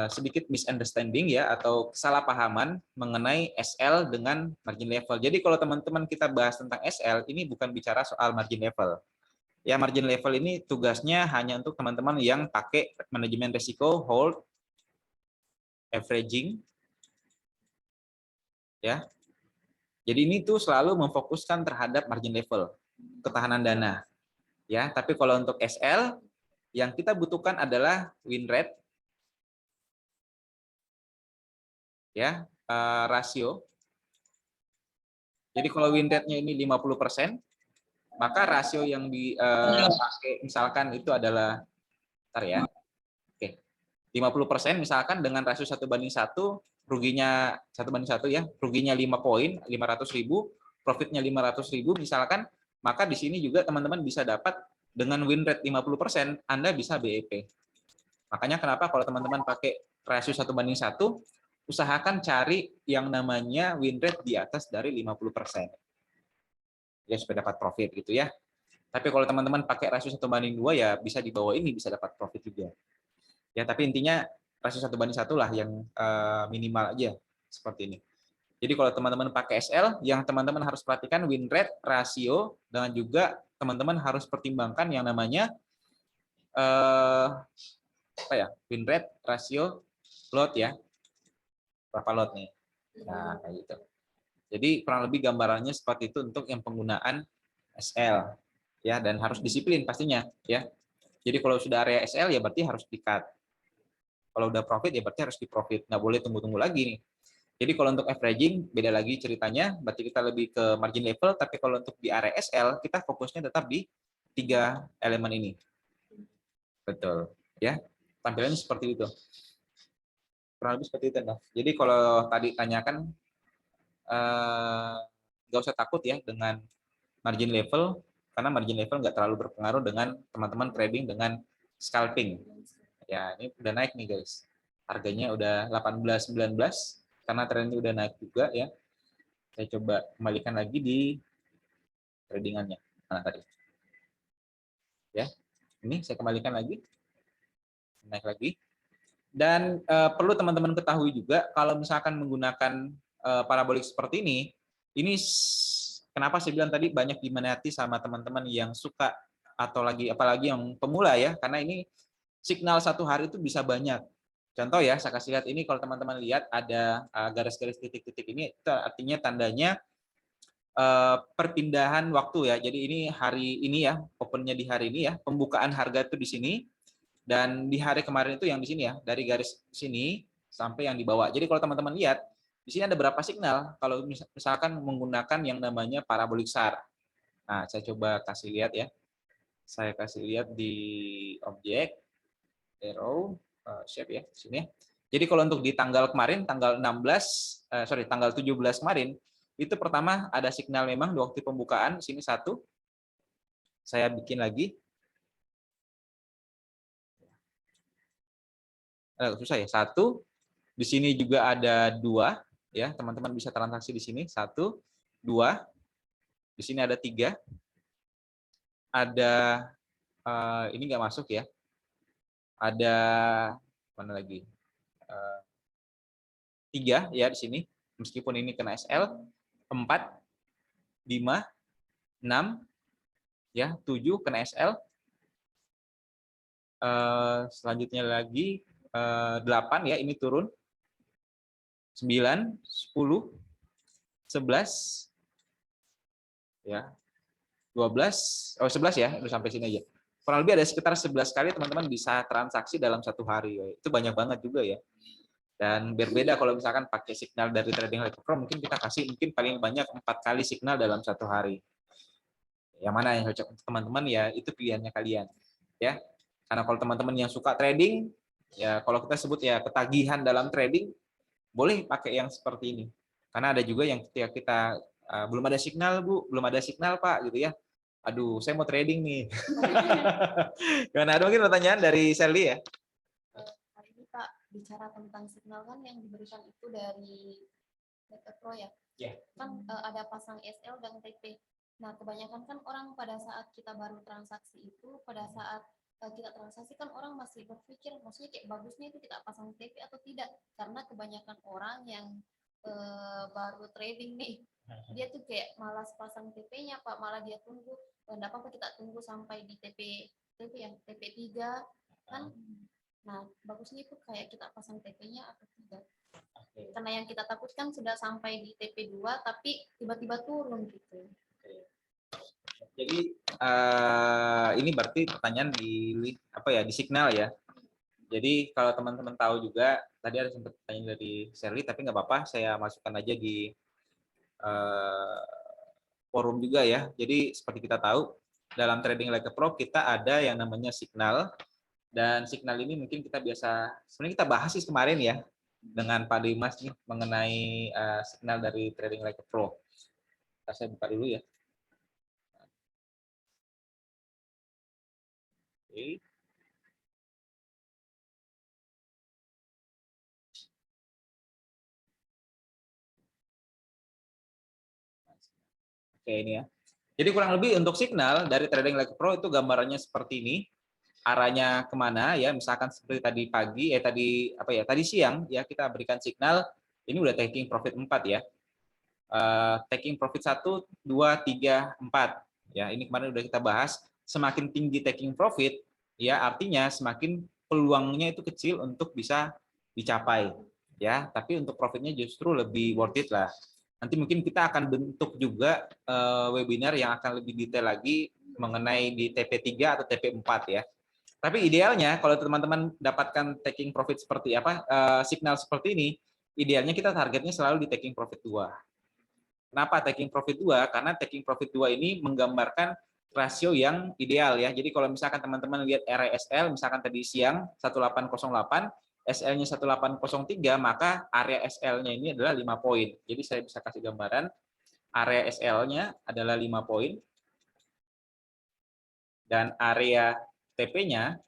sedikit misunderstanding ya, atau kesalahpahaman mengenai SL dengan margin level. Jadi kalau teman-teman kita bahas tentang SL, ini bukan bicara soal margin level. Ya, margin level ini tugasnya hanya untuk teman-teman yang pakai manajemen risiko, hold, averaging, ya. Jadi ini tuh selalu memfokuskan terhadap margin level, ketahanan dana. Ya, tapi kalau untuk SL, yang kita butuhkan adalah win rate, ya, rasio. Jadi kalau win rate-nya ini 50%, maka rasio yang dipakai misalkan itu adalah, bentar ya, oke, 50% misalkan dengan rasio 1:1, ruginya 1:1 ya, ruginya 5 poin, 500.000, profitnya 500.000 misalkan, maka di sini juga teman-teman bisa dapat dengan win rate 50%, Anda bisa BEP. Makanya kenapa kalau teman-teman pakai rasio 1:1, usahakan cari yang namanya win rate di atas dari 50%. Ya, supaya dapat profit gitu ya. Tapi kalau teman-teman pakai rasio 1:2 ya bisa di bawah ini bisa dapat profit juga. Ya, tapi intinya rasio 1:1 lah yang minimal aja seperti ini. Jadi kalau teman-teman pakai SL, yang teman-teman harus perhatikan win rate, rasio, dan juga teman-teman harus pertimbangkan yang namanya apa ya, win rate, rasio, lot ya, berapa lot nih. Nah, kayak gitu. Jadi kurang lebih gambarannya seperti itu untuk yang penggunaan SL ya, dan harus disiplin pastinya ya. Jadi kalau sudah area SL ya berarti harus di-cut. Kalau udah profit ya berarti harus di-profit, nggak boleh tunggu-tunggu lagi nih. Jadi kalau untuk averaging beda lagi ceritanya, berarti kita lebih ke margin level, tapi kalau untuk di area SL kita fokusnya tetap di 3 elemen ini. Betul ya. Tampilannya seperti itu. Kurang lebih seperti itu, Nah. Jadi kalau tadi tanyakan nggak usah takut ya dengan margin level, karena margin level nggak terlalu berpengaruh dengan teman-teman trading dengan scalping. Ya, ini udah naik nih guys. Harganya udah 18.19 karena trennya udah naik juga ya. Saya coba kembalikan lagi di tradingannya. Mana tadi? Ya, ini saya kembalikan lagi. Naik lagi. Dan perlu teman-teman ketahui juga kalau misalkan menggunakan parabolik seperti ini kenapa saya bilang tadi banyak diminati sama teman-teman yang suka atau apalagi yang pemula ya, karena ini signal satu hari itu bisa banyak. Contoh ya, saya kasih lihat ini, kalau teman-teman lihat ada garis-garis titik-titik ini, itu artinya tandanya perpindahan waktu ya. Jadi ini hari ini ya, opennya di hari ini ya, pembukaan harga itu di sini, dan di hari kemarin itu yang di sini ya, dari garis sini sampai yang di bawah. Jadi kalau teman-teman lihat, di sini ada berapa signal kalau misalkan menggunakan yang namanya parabolik SAR. Nah, saya coba kasih lihat ya. Saya kasih lihat di objek, arrow, shape ya, sini ya. Jadi kalau untuk di tanggal kemarin, tanggal 17 kemarin, itu pertama ada signal memang di waktu pembukaan, sini satu. Saya bikin lagi. susah ya. 1, di sini juga ada 2 ya, teman-teman bisa transaksi di sini 1, 2, di sini ada 3, ada ini nggak masuk ya, ada mana lagi 3 ya di sini, meskipun ini kena SL, 4, 5, 6 ya, 7 kena SL. Selanjutnya lagi 8 ya, ini turun, 9, 10, 11 ya, 12, 11 ya, udah sampai sini aja. Kurang lebih ada sekitar 11 kali teman-teman bisa transaksi dalam 1 hari. Itu banyak banget juga ya. Dan berbeda kalau misalkan pakai signal dari trading like pro, mungkin kita kasih mungkin paling banyak 4 kali signal dalam 1 hari. Yang mana yang cocok untuk teman-teman ya, itu pilihannya kalian ya. Karena kalau teman-teman yang suka trading ya, kalau kita sebut ya ketagihan dalam trading, boleh pakai yang seperti ini. Karena ada juga yang ketika kita belum ada signal Bu, belum ada signal Pak gitu ya. Aduh, saya mau trading nih. Gimana, ada mungkin pertanyaan dari Sally ya? Hari ini Pak bicara tentang signal kan yang diberikan itu dari Pro ya. Ya. Kan ada pasang SL dan TP. Nah, kebanyakan kan orang pada saat kita baru transaksi itu, pada saat kita transaksi kan orang masih berpikir, maksudnya kayak bagusnya itu kita pasang TP atau tidak, karena kebanyakan orang yang baru trading nih, dia tuh kayak malas pasang TP-nya Pak, malah dia tunggu, enggak apa-apa kita tunggu sampai di TP yang TP 3 kan. Nah, bagusnya itu kayak kita pasang TP-nya atau tidak. Karena yang kita takutkan sudah sampai di TP 2 tapi tiba-tiba turun gitu. Jadi ini berarti pertanyaan di apa ya, di signal ya. Jadi kalau teman-teman tahu juga, tadi ada sempat pertanyaan dari Sherly, tapi nggak apa-apa, saya masukkan aja di forum juga ya. Jadi seperti kita tahu, dalam trading like a pro kita ada yang namanya signal, dan signal ini mungkin kita biasa, sebenarnya kita bahas sih kemarin ya dengan Pak Dimas nih mengenai signal dari trading like a pro. Saya buka dulu ya. Oke. Oke, ini ya. Jadi kurang lebih untuk signal dari trading like a pro itu gambarannya seperti ini. Arahnya kemana ya, misalkan seperti tadi pagi, tadi apa ya, tadi siang ya kita berikan signal, ini udah taking profit 4 ya. Taking profit 1, 2, 3, 4. Ya, ini kemarin udah kita bahas, semakin tinggi taking profit ya artinya semakin peluangnya itu kecil untuk bisa dicapai ya, tapi untuk profitnya justru lebih worth it lah. Nanti mungkin kita akan bentuk juga webinar yang akan lebih detail lagi mengenai di TP3 atau TP4 ya. Tapi idealnya kalau teman-teman dapatkan taking profit seperti apa, signal seperti ini, idealnya kita targetnya selalu di taking profit 2. Kenapa taking profit 2? Karena taking profit 2 ini menggambarkan rasio yang ideal ya. Jadi kalau misalkan teman-teman lihat RSL, misalkan tadi siang 1808, SL-nya 1803, maka area SL-nya ini adalah 5 poin. Jadi saya bisa kasih gambaran, area SL-nya adalah 5 poin, dan area TP-nya,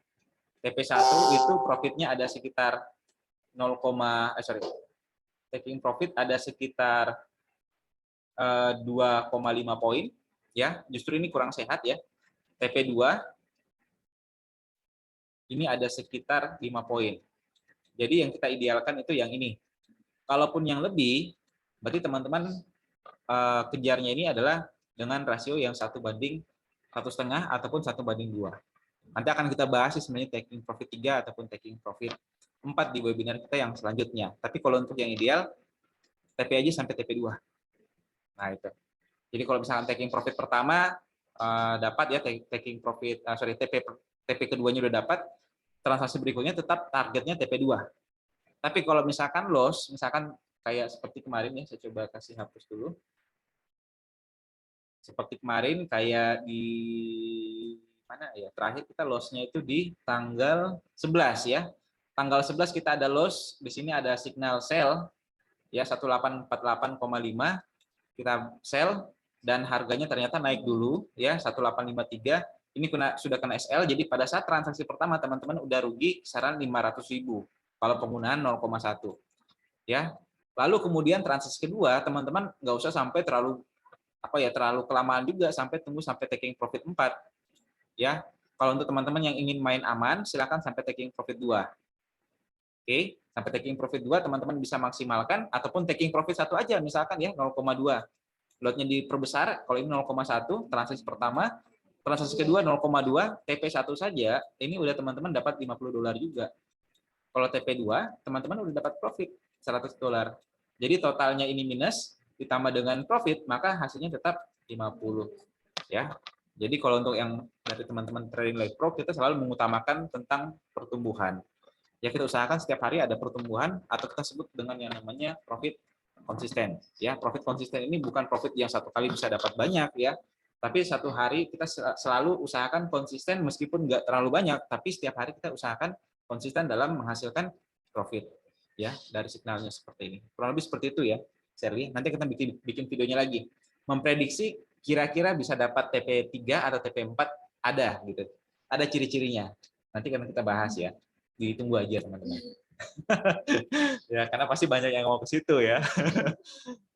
TP1 itu profitnya ada sekitar 0, taking profit ada sekitar 2,5 poin ya, justru ini kurang sehat ya. TP2 ini ada sekitar 5 poin. Jadi yang kita idealkan itu yang ini. Kalaupun yang lebih, berarti teman-teman kejarnya ini adalah dengan rasio yang 1/1,5 ataupun 1/2. Nanti akan kita bahas sih sebenarnya taking profit 3 ataupun taking profit 4 di webinar kita yang selanjutnya. Tapi kalau untuk yang ideal, TP aja sampai TP2. Nah itu. Jadi kalau misalkan taking profit pertama dapat ya, taking profit, TP keduanya udah dapat, transaksi berikutnya tetap targetnya TP2. Tapi kalau misalkan loss, misalkan kayak seperti kemarin ya, saya coba kasih hapus dulu. Seperti kemarin kayak di mana ya, terakhir kita loss-nya itu di tanggal 11 ya. Tanggal 11 kita ada loss, di sini ada signal sell ya 1848,5, kita sell dan harganya ternyata naik dulu ya 1853. Ini sudah kena SL, jadi pada saat transaksi pertama teman-teman udah rugi kisaran 500.000 Kalau penggunaan 0,1 ya. Lalu kemudian transaksi kedua, teman-teman nggak usah sampai terlalu kelamaan juga sampai tunggu sampai taking profit 4 ya. Kalau untuk teman-teman yang ingin main aman, silakan sampai taking profit 2. Oke, sampai taking profit 2 teman-teman bisa maksimalkan ataupun taking profit 1 aja misalkan ya 0,2. Lotnya diperbesar, kalau ini 0,1 transaksi pertama, transaksi kedua 0,2, TP1 saja, ini udah teman-teman dapat $50 juga. Kalau TP2, teman-teman udah dapat profit $100. Jadi totalnya ini minus ditambah dengan profit, maka hasilnya tetap 50 ya. Jadi kalau untuk yang dari teman-teman trading live pro, kita selalu mengutamakan tentang pertumbuhan. Ya kita usahakan setiap hari ada pertumbuhan atau kita sebut dengan yang namanya profit konsisten. Ya, profit konsisten ini bukan profit yang satu kali bisa dapat banyak ya, tapi satu hari kita selalu usahakan konsisten meskipun nggak terlalu banyak, tapi setiap hari kita usahakan konsisten dalam menghasilkan profit ya dari signalnya seperti ini. Kurang lebih seperti itu ya, Sherly. Nanti kita bikin videonya lagi. Memprediksi kira-kira bisa dapat TP3 atau TP4 ada gitu. Ada ciri-cirinya. Nanti kan kita bahas ya. Ditunggu aja teman-teman. Ya, karena pasti banyak yang mau ke situ ya.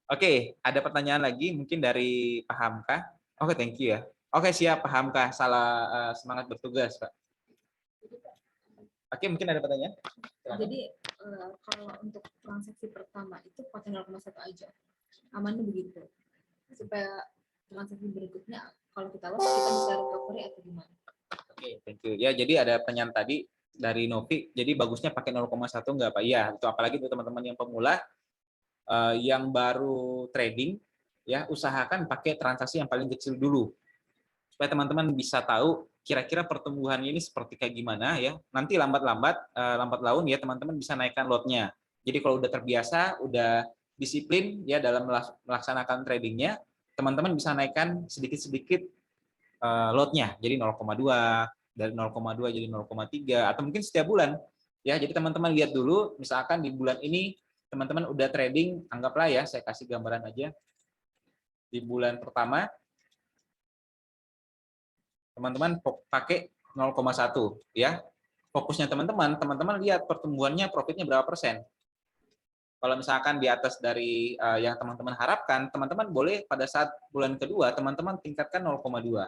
Oke, ada pertanyaan lagi mungkin dari Pak Hamka. Oke, thank you ya. Oke, siap Pak Hamka. Semangat bertugas, Pak. Oke, mungkin ada pertanyaan? Jadi kalau untuk transaksi pertama itu pakai 0,1 aja. Amannya begitu. Supaya transaksi berikutnya kalau kita loss kita bisa recovery atau gimana? Oke, thank you. Ya, jadi ada pertanyaan tadi dari Novi. Jadi bagusnya pakai 0,1 nggak Pak? Iya, itu apalagi untuk teman-teman yang pemula yang baru trading ya, usahakan pakai transaksi yang paling kecil dulu. Supaya teman-teman bisa tahu kira-kira pertumbuhannya ini seperti kayak gimana ya. Nanti lambat laun ya teman-teman bisa naikkan lotnya. Jadi kalau udah terbiasa, udah disiplin ya dalam melaksanakan tradingnya, teman-teman bisa naikkan sedikit-sedikit lotnya. Jadi 0,2, dari 0,2 jadi 0,3 atau mungkin setiap bulan. Ya, jadi teman-teman lihat dulu misalkan di bulan ini teman-teman udah trading, anggaplah ya saya kasih gambaran aja. Di bulan pertama teman-teman pakai 0,1 ya. Fokusnya teman-teman lihat pertumbuhannya profitnya berapa persen. Kalau misalkan di atas dari yang teman-teman harapkan, teman-teman boleh pada saat bulan kedua teman-teman tingkatkan 0,2.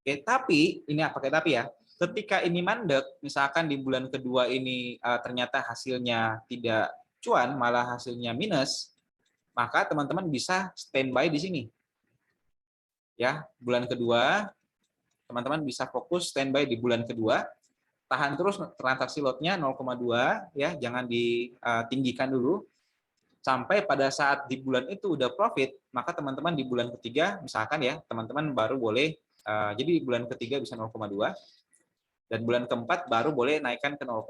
Oke, tapi ini apa kayak tapi ya? Ketika ini mandek, misalkan di bulan kedua ini ternyata hasilnya tidak cuan, malah hasilnya minus, maka teman-teman bisa standby di sini. Ya, bulan kedua teman-teman bisa fokus standby di bulan kedua, tahan terus transaksi lotnya 0,2 ya, jangan ditinggikan dulu sampai pada saat di bulan itu udah profit, maka teman-teman di bulan ketiga misalkan ya, teman-teman baru boleh jadi bulan ketiga bisa 0,2 dan bulan keempat baru boleh naikkan ke 0,3.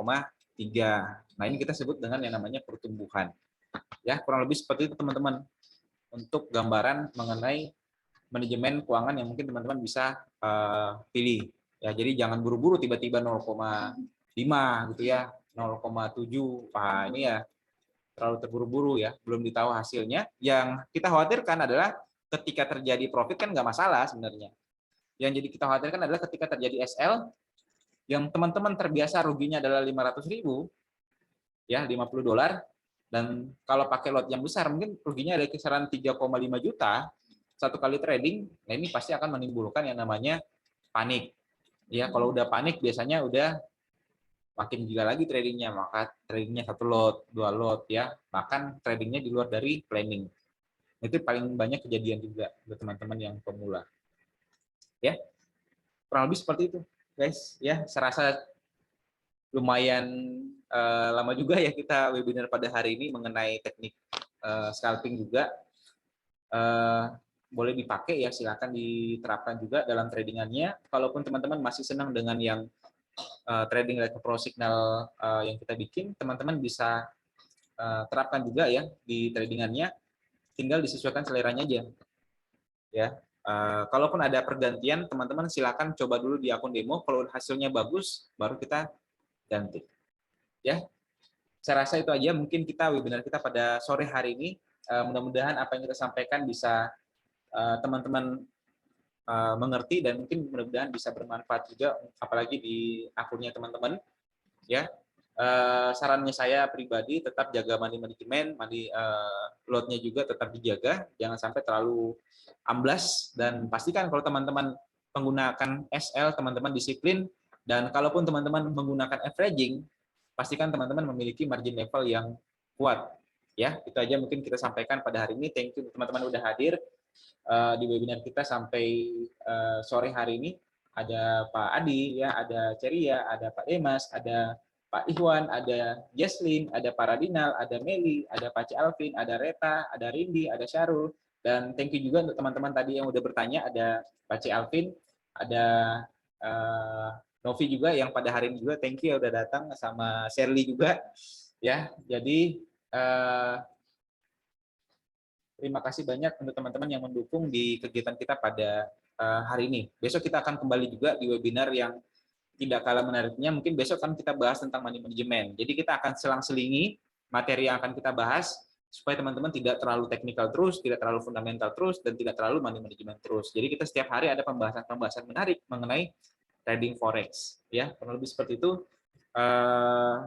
Nah, ini kita sebut dengan yang namanya pertumbuhan. Ya, kurang lebih seperti itu teman-teman. Untuk gambaran mengenai manajemen keuangan yang mungkin teman-teman bisa pilih. Ya, jadi jangan buru-buru tiba-tiba 0,5 gitu ya, 0,7. Wah, ini ya terlalu terburu-buru ya, belum ditahu hasilnya. Yang kita khawatirkan adalah ketika terjadi profit kan nggak masalah sebenarnya. Yang jadi kita khawatirkan adalah ketika terjadi SL, yang teman-teman terbiasa ruginya adalah 500.000, ya $50, dan kalau pakai lot yang besar mungkin ruginya ada kisaran 3,5 juta satu kali trading. Nah, ini pasti akan menimbulkan yang namanya panik. Ya, kalau udah panik biasanya udah makin gila lagi tradingnya, maka tradingnya 1 lot, 2 lot ya, bahkan tradingnya di luar dari planning. Itu paling banyak kejadian juga untuk teman-teman yang pemula. Ya, kurang lebih seperti itu, guys. Ya, saya rasa lumayan lama juga ya kita webinar pada hari ini mengenai teknik scalping juga. Boleh dipakai ya, silakan diterapkan juga dalam tradingannya. Kalaupun teman-teman masih senang dengan yang trading like pro signal yang kita bikin, teman-teman bisa terapkan juga ya di tradingannya. Tinggal disesuaikan seleranya aja. Ya, kalaupun ada pergantian, teman-teman silakan coba dulu di akun demo. Kalau hasilnya bagus, baru kita ganti. Ya, saya rasa itu aja mungkin kita webinar kita pada sore hari ini. Mudah-mudahan apa yang kita sampaikan bisa teman-teman mengerti dan mungkin mudah-mudahan bisa bermanfaat juga, apalagi di akunnya teman-teman. Ya, sarannya saya pribadi tetap jaga money management, money load-nya juga tetap dijaga, jangan sampai terlalu amblas, dan pastikan kalau teman-teman menggunakan SL, teman-teman disiplin, dan kalaupun teman-teman menggunakan averaging, pastikan teman-teman memiliki margin level yang kuat. Ya, itu aja mungkin kita sampaikan pada hari ini. Thank you teman-teman udah hadir di webinar kita sampai sore hari ini. Ada Pak Adi, ya, ada Ceria, ada Pak Demas, ada Pak Ikhwan, ada Jesslyn, ada Pak Radinal, ada Meli, ada Pak C. Alvin, ada Reta, ada Rindi, ada Syarul, dan thank you juga untuk teman-teman tadi yang udah bertanya, ada Pak C. Alvin, ada Novi juga yang pada hari ini juga thank you udah datang, sama Shirley juga, ya. Jadi terima kasih banyak untuk teman-teman yang mendukung di kegiatan kita pada hari ini. Besok kita akan kembali juga di webinar yang tidak kalah menariknya. Mungkin besok kan kita bahas tentang money management. Jadi kita akan selang-selingi materi yang akan kita bahas supaya teman-teman tidak terlalu teknikal terus, tidak terlalu fundamental terus, dan tidak terlalu money management terus. Jadi kita setiap hari ada pembahasan-pembahasan menarik mengenai trading forex. Ya, kurang lebih seperti itu.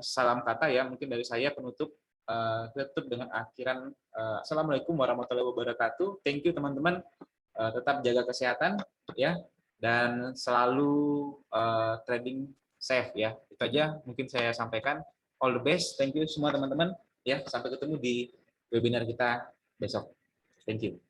Salam kata ya, mungkin dari saya penutup. Kita tutup dengan akhiran Assalamualaikum warahmatullahi wabarakatuh. Thank you teman-teman, tetap jaga kesehatan ya, dan selalu trading safe ya. Itu aja mungkin saya sampaikan. All the best. Thank you semua teman-teman ya. Sampai ketemu di webinar kita besok. Thank you.